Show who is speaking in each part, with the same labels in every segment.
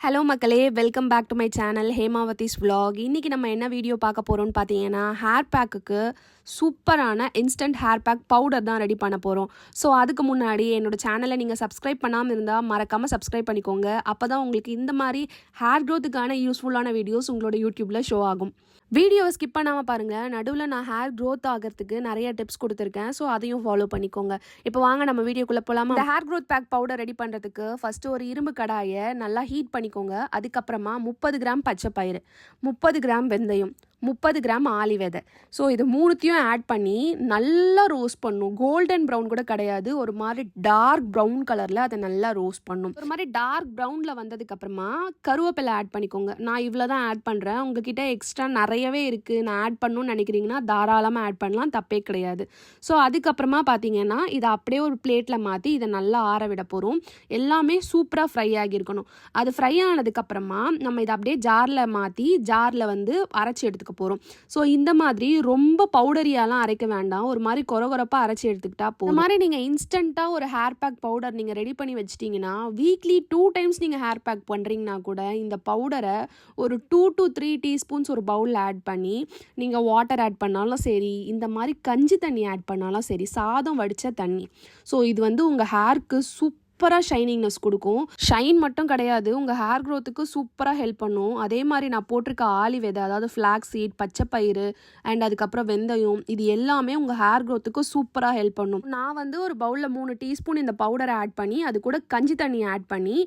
Speaker 1: Hello மக்களே, welcome back to my channel Hemavathi's vlog. இன்றைக்கி நம்ம என்ன வீடியோ பார்க்க போகிறோம்னு பார்த்தீங்கன்னா, ஹேர் பேக்குக்கு சூப்பரான இன்ஸ்டன்ட் ஹேர் பேக் பவுடர் தான் ரெடி பண்ண போகிறோம். ஸோ அதுக்கு முன்னாடி என்னோடய சேனலை நீங்கள் சப்ஸ்கிரைப் பண்ணாமல் இருந்தால் மறக்காமல் சப்ஸ்கிரைப் பண்ணிக்கோங்க. அப்போ தான் உங்களுக்கு இந்த மாதிரி ஹேர் க்ரோத்துக்கான யூஸ்ஃபுல்லான வீடியோஸ் உங்களோட யூடியூப்பில் ஷோ ஆகும். வீடியோவை ஸ்கிப் பண்ணாமல் பாருங்கள். நடுவில் நான் ஹேர் க்ரோத் ஆகிறதுக்கு நிறைய டிப்ஸ் கொடுத்துருக்கேன். ஸோ அதையும் ஃபாலோ பண்ணிக்கோங்க. இப்போ வாங்க நம்ம வீடியோக்குள்ளே போகலாமா? இந்த hair growth back powder ready பண்ணுறதுக்கு ஃபஸ்ட்டு ஒரு இரும்பு கடாயை நல்லா ஹீட் பண்ணிக்கோங்க. அதுக்கப்புறமா 30 கிராம் பச்சை பயிறு, 30 கிராம் வெந்தயம், 30 கிராம் ஆலி விதை. ஸோ இது மூணுத்தையும் ஆட் பண்ணி நல்லா ரோஸ்ட் பண்ணும். கோல்டன் ப்ரௌன் கூட கிடையாது, ஒரு மாதிரி டார்க் ப்ரௌன் கலரில் அதை நல்லா ரோஸ்ட் பண்ணும். ஒரு மாதிரி டார்க் ப்ரௌனில் வந்ததுக்கப்புறமா கருவேப்பிலை ஆட் பண்ணிக்கோங்க. நான் இவ்வளோ தான் ஆட் பண்ணுறேன். உங்ககிட்ட எக்ஸ்ட்ரா நிறையவே இருக்குது, நான் ஆட் பண்ணணும்னு நினைக்கிறீங்கன்னா தாராளமாக ஆட் பண்ணலாம், தப்பே கிடையாது. ஸோ அதுக்கப்புறமா பார்த்தீங்கன்னா இதை அப்படியே ஒரு பிளேட்டில் மாற்றி இதை நல்லா ஆற விட போகிறோம். எல்லாமே சூப்பராக ஃப்ரை ஆகியிருக்கணும். அது ஃப்ரை ஆனதுக்கப்புறமா நம்ம இதை அப்படியே ஜாரில் மாற்றி ஜாரில் அரைச்சி எடுத்துக்கணும் போகிறோம். ஸோ இந்த மாதிரி ரொம்ப பவுடரியாலாம் அரைக்க வேண்டாம், ஒரு மாதிரி கொரகொரப்பாக அரைச்சி எடுத்துக்கிட்டா போதும். இந்த மாதிரி நீங்கள் இன்ஸ்டண்ட்டாக ஒரு ஹேர் பேக் பவுடர் நீங்கள் ரெடி பண்ணி வச்சிட்டிங்கன்னா வீக்லி 2 டைம்ஸ் நீங்கள் ஹேர் பேக் பண்ணுறீங்கன்னா கூட இந்த பவுடரை ஒரு 2 to 3 டீஸ்பூன்ஸ் ஒரு பவுலில் ஆட் பண்ணி நீங்கள் வாட்டர் ஆட் பண்ணாலும் சரி, இந்த மாதிரி கஞ்சி தண்ணி ஆட் பண்ணாலும் சரி, சாதம் வடித்த தண்ணி. ஸோ இது உங்கள் ஹேருக்கு சூப்பராக ஷைனிங்னஸ் கொடுக்கும். ஷைன் மட்டும் கிடையாது, உங்கள் ஹேர் க்ரோத்துக்கு சூப்பராக ஹெல்ப் பண்ணும். அதே மாதிரி நான் போட்டிருக்க ஆலி விதை, அதாவது ஃப்ளாக்ஸ் சீட், பச்சை பயிறு அண்ட் அதுக்கப்புறம் வெந்தயம், இது எல்லாமே உங்கள் ஹேர் க்ரோத்துக்கு சூப்பராக ஹெல்ப் பண்ணும். நான் ஒரு பவுலில் 3 டீஸ்பூன் இந்த பவுடரை ஆட் பண்ணி அது கூட கஞ்சி தண்ணி ஆட் பண்ணி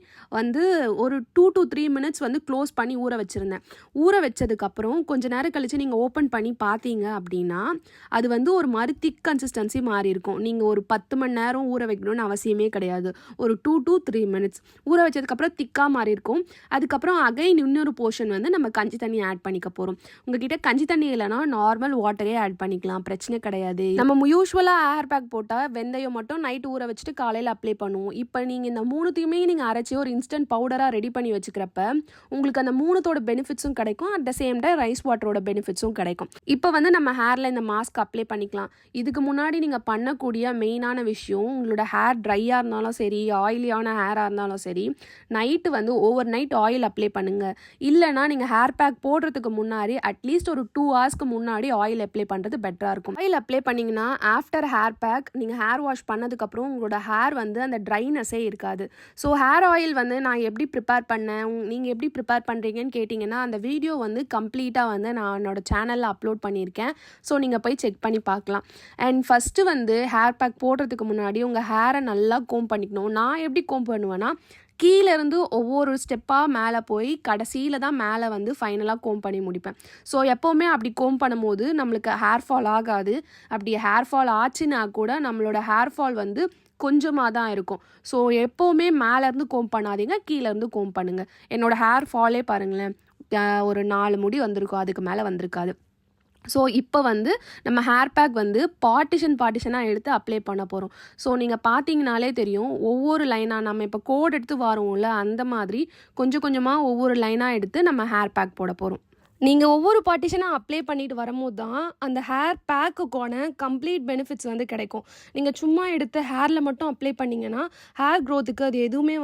Speaker 1: ஒரு 2 to 3 மினிட்ஸ் க்ளோஸ் பண்ணி ஊற வச்சுருந்தேன். ஊற வச்சதுக்கப்புறம் கொஞ்சம் நேரம் கழித்து நீங்கள் ஓப்பன் பண்ணி பார்த்தீங்க அப்படின்னா அது ஒரு மாதிரி திக் கன்சிஸ்டன்சி மாறி இருக்கும். நீங்கள் ஒரு 10 மணி நேரம் ஊற வைக்கணும்னு அவசியமே கிடையாது. ஒரு 2 to 3 மினிட்ஸ் ஊற வச்சதுக்கப்புறம் திக்காக மாறி இருக்கும். அதுக்கப்புறம் அகைன் இன்னொரு போர்ஷன் நம்ம கஞ்சி தண்ணி ஆட் பண்ணிக்க போகிறோம். உங்ககிட்ட கஞ்சி தண்ணி இல்லைனா நார்மல் வாட்டரே ஆட் பண்ணிக்கலாம், பிரச்சனை கிடையாது. நம்ம யூஸ்வலாக ஹேர் பேக் போட்டால் வெந்தயம் மட்டும் நைட்டு ஊற வச்சுட்டு காலையில் அப்ளை பண்ணுவோம். இப்போ நீங்கள் இந்த மூணுத்தையுமே நீங்கள் அரைச்சி ஒரு இன்ஸ்டன்ட் பவுடராக ரெடி பண்ணி வச்சுக்கிறப்ப உங்களுக்கு அந்த மூணுத்தோட பெனிஃபிட்ஸும் கிடைக்கும், at the same time rice வாட்டரோட பெனிஃபிட்ஸும் கிடைக்கும். இப்போ நம்ம ஹேரில் இந்த மாஸ்க் அப்ளை பண்ணிக்கலாம். இதுக்கு முன்னாடி நீங்கள் பண்ணக்கூடிய மெயினான விஷயம், உங்களோட ஹேர் ட்ரையாக இருந்தாலும் சரி, ஆயிலியான ஹேராக இருந்தாலும் சரி, night over night oil apply பண்ணுங்கள். இல்லைனா நீங்கள் ஹேர் பேக் போடுறதுக்கு முன்னாடி அட்லீஸ்ட் ஒரு 2 ஹவர்ஸ்க்கு முன்னாடி ஆயில் அப்ளை பண்ணுறது பெட்டராக இருக்கும். ஆயில் அப்ளை பண்ணிங்கன்னா ஆஃப்டர் ஹேர் பேக் நீங்கள் ஹேர் வாஷ் பண்ணதுக்கப்புறம் உங்களோட ஹேர் அந்த ட்ரைனஸே இருக்காது. ஸோ ஹேர் ஆயில் நான் எப்படி ப்ரிப்பேர் பண்ணேன், நீங்கள் எப்படி ப்ரிப்பேர் பண்ணுறீங்கன்னு கேட்டிங்கன்னா அந்த வீடியோ கம்ப்ளீட்டாக நான் என்னோடய சேனலில் அப்லோட் பண்ணியிருக்கேன். ஸோ நீங்கள் போய் செக் பண்ணி பார்க்கலாம். அண்ட் ஃபஸ்ட்டு ஹேர் பேக் போடுறதுக்கு முன்னாடி உங்கள் ஹேரை நல்லா கோம் பண்ணிக்கணும். நான் எப்படி கோம் பண்ணுவேன்னா, கீழேருந்து ஒவ்வொரு ஸ்டெப்பாக மேலே போய் கடைசியில் தான் மேலே ஃபைனலாக கோம் பண்ணி முடிப்பேன். ஸோ எப்போவுமே அப்படி கோம் பண்ணும்போது நம்மளுக்கு ஹேர் ஃபால் ஆகாது. அப்படி ஹேர் ஃபால் ஆச்சுன்னா கூட நம்மளோட ஹேர் ஃபால் கொஞ்சமாக தான் இருக்கும். ஸோ எப்போவுமே மேலேருந்து கோம் பண்ணாதீங்க, கீழேருந்து கோம் பண்ணுங்கள். என்னோடய ஹேர் ஃபாலே பாருங்களேன், ஒரு 4 முடி வந்திருக்கும், அதுக்கு மேலே வந்திருக்காது. ஸோ இப்போ நம்ம ஹேர் பேக் பார்ட்டிஷனாக எடுத்து அப்ளை பண்ண போகிறோம். ஸோ நீங்கள் பார்த்தீங்கனாலே தெரியும், ஒவ்வொரு லைனாக நம்ம இப்போ கோட் எடுத்து வரோம்ல, அந்த மாதிரி கொஞ்சம் கொஞ்சமாக ஒவ்வொரு லைனாக எடுத்து நம்ம ஹேர் பேக் போட போகிறோம். நீங்கள் ஒவ்வொரு பார்ட்டிஷனாக அப்ளை பண்ணிட்டு வரும்போது தான் அந்த ஹேர் பேக்குக்கான கம்ப்ளீட் பெனிஃபிட்ஸ் கிடைக்கும். நீங்கள் சும்மா எடுத்து ஹேரில் மட்டும் அப்ளை பண்ணிங்கன்னா ஹேர் க்ரோத்துக்கு அது எதுவுமே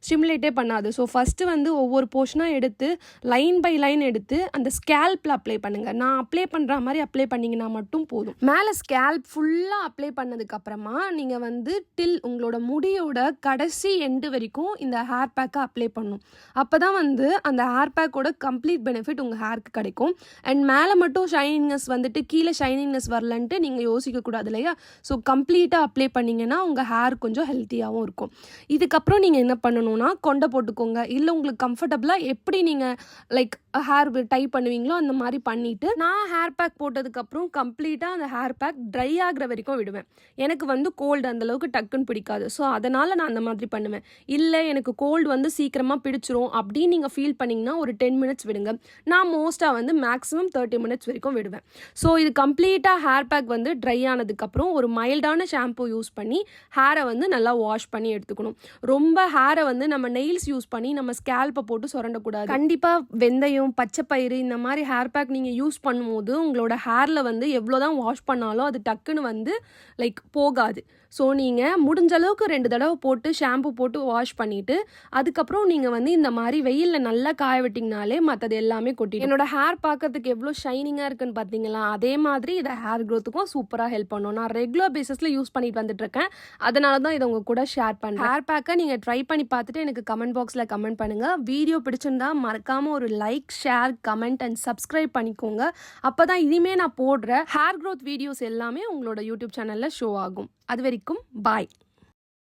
Speaker 1: ஸ்டிமுலேட்டே பண்ணாது. ஸோ ஃபஸ்ட்டு ஒவ்வொரு போர்ஷனாக எடுத்து லைன் பை லைன் எடுத்து அந்த ஸ்கேல்பில் அப்ளை பண்ணுங்கள். நான் அப்ளை பண்ணுற மாதிரி அப்ளை பண்ணிங்கன்னா மட்டும் போதும். மேலே ஸ்கேல்ப் ஃபுல்லாக அப்ளை பண்ணதுக்கப்புறமா நீங்கள் டில் உங்களோட முடியோட கடைசி எண்டு வரைக்கும் இந்த ஹேர் பேக்கை அப்ளை பண்ணணும். அப்போ தான் அந்த ஹேர் பேக்கோட கம்ப்ளீட் பெனிஃபிட் உங்கள் ஹேருக்கு கிடைக்கும். அண்ட் மேலே மட்டும் ஷைனிங்னஸ் கீழே ஷைனிங்னஸ் வரலன்ட்டு நீங்கள் யோசிக்கக்கூடாது இல்லையா? ஸோ கம்ப்ளீட்டாக அப்ளை பண்ணிங்கன்னா உங்கள் ஹேர் கொஞ்சம் ஹெல்த்தியாகவும் இருக்கும். இதுக்கப்புறம் நீங்கள் என்ன பண்ணணும்னா, கொண்டை போட்டுக்கோங்க. இல்லை உங்களுக்கு கம்ஃபர்டபுளாக எப்படி நீங்கள் ஹேர் டை பண்ணுவீங்களோ அந்த மாதிரி பண்ணிவிட்டு, நான் ஹேர் பேக் போட்டதுக்கப்புறம் கம்ப்ளீட்டாக அந்த ஹேர் பேக் ட்ரை ஆகிற வரைக்கும் விடுவேன். எனக்கு கோல்டு அந்தளவுக்கு டக்குன்னு பிடிக்காது. ஸோ அதனால் நான் அந்த மாதிரி பண்ணுவேன். இல்லை எனக்கு கோல்டு சீக்கிரமாக பிடிச்சிரும் அப்படின்னு நீங்கள் ஃபீல் பண்ணிங்கன்னா ஒரு 10 மினிட்ஸ் விடுங்க. நான் மோஸ்ட்டாக மேக்ஸிமம் 30 மினிட்ஸ் வரைக்கும் விடுவேன். ஸோ இது கம்ப்ளீட்டாக ஹேர் பேக் ட்ரை ஆனதுக்கப்புறம் ஒரு மைல்டான ஷாம்பு யூஸ் பண்ணி ஹேரை நல்லா வாஷ் பண்ணி எடுத்துக்கணும். ரொம்ப ஹேரை நம்ம நெயில்ஸ் யூஸ் பண்ணி நம்ம ஸ்கேல்பை போட்டு சுரண்டக்கூடாது. கண்டிப்பாக வெந்தயம், வெந்தயம், பச்சை பயிறு இந்த மாதிரி ஹேர் பேக் நீங்கள் யூஸ் பண்ணும்போது உங்களோட ஹேரில் வந்து எவ்வளோ தான் வாஷ் பண்ணாலும் அது டக்குன்னு வந்து லைக் போகாது. ஸோ நீங்கள் முடிஞ்ச அளவுக்கு 2 தடவை போட்டு ஷாம்பு போட்டு வாஷ் பண்ணிவிட்டு அதுக்கப்புறம் நீங்கள் வந்து இந்த மாதிரி வெயிலில் நல்லா காய விட்டிங்கனாலே மற்றது எல்லாமே கொட்டிடும். என்னோட ஹேர் பார்க்கறதுக்கு எவ்வளோ ஷைனிங்காக இருக்குன்னு பார்த்தீங்களா? அதே மாதிரி இதை ஹேர் க்ரோத்துக்கும் சூப்பராக ஹெல்ப் பண்ணும். நான் ரெகுலர் பேசிஸில் யூஸ் பண்ணிட்டு வந்துட்டுருக்கேன். அதனால தான் இதை உங்கள் கூட ஷேர் பண்ணுறேன். ஹேர் பேக்கை நீங்கள் ட்ரை பண்ணி பார்த்துட்டு எனக்கு கமெண்ட் பாக்ஸில் கமெண்ட் பண்ணுங்கள். வீடியோ பிடிச்சிருந்தா மறக்காமல் ஒரு like, share, comment and subscribe பண்ணிக்கோங்க. அப்போ தான் இனிமேல் நான் போடுற ஹேர் க்ரோத் வீடியோஸ் எல்லாமே உங்களோட யூடியூப் சேனலில் ஷோ ஆகும். அது வரைக்கும் பாய்.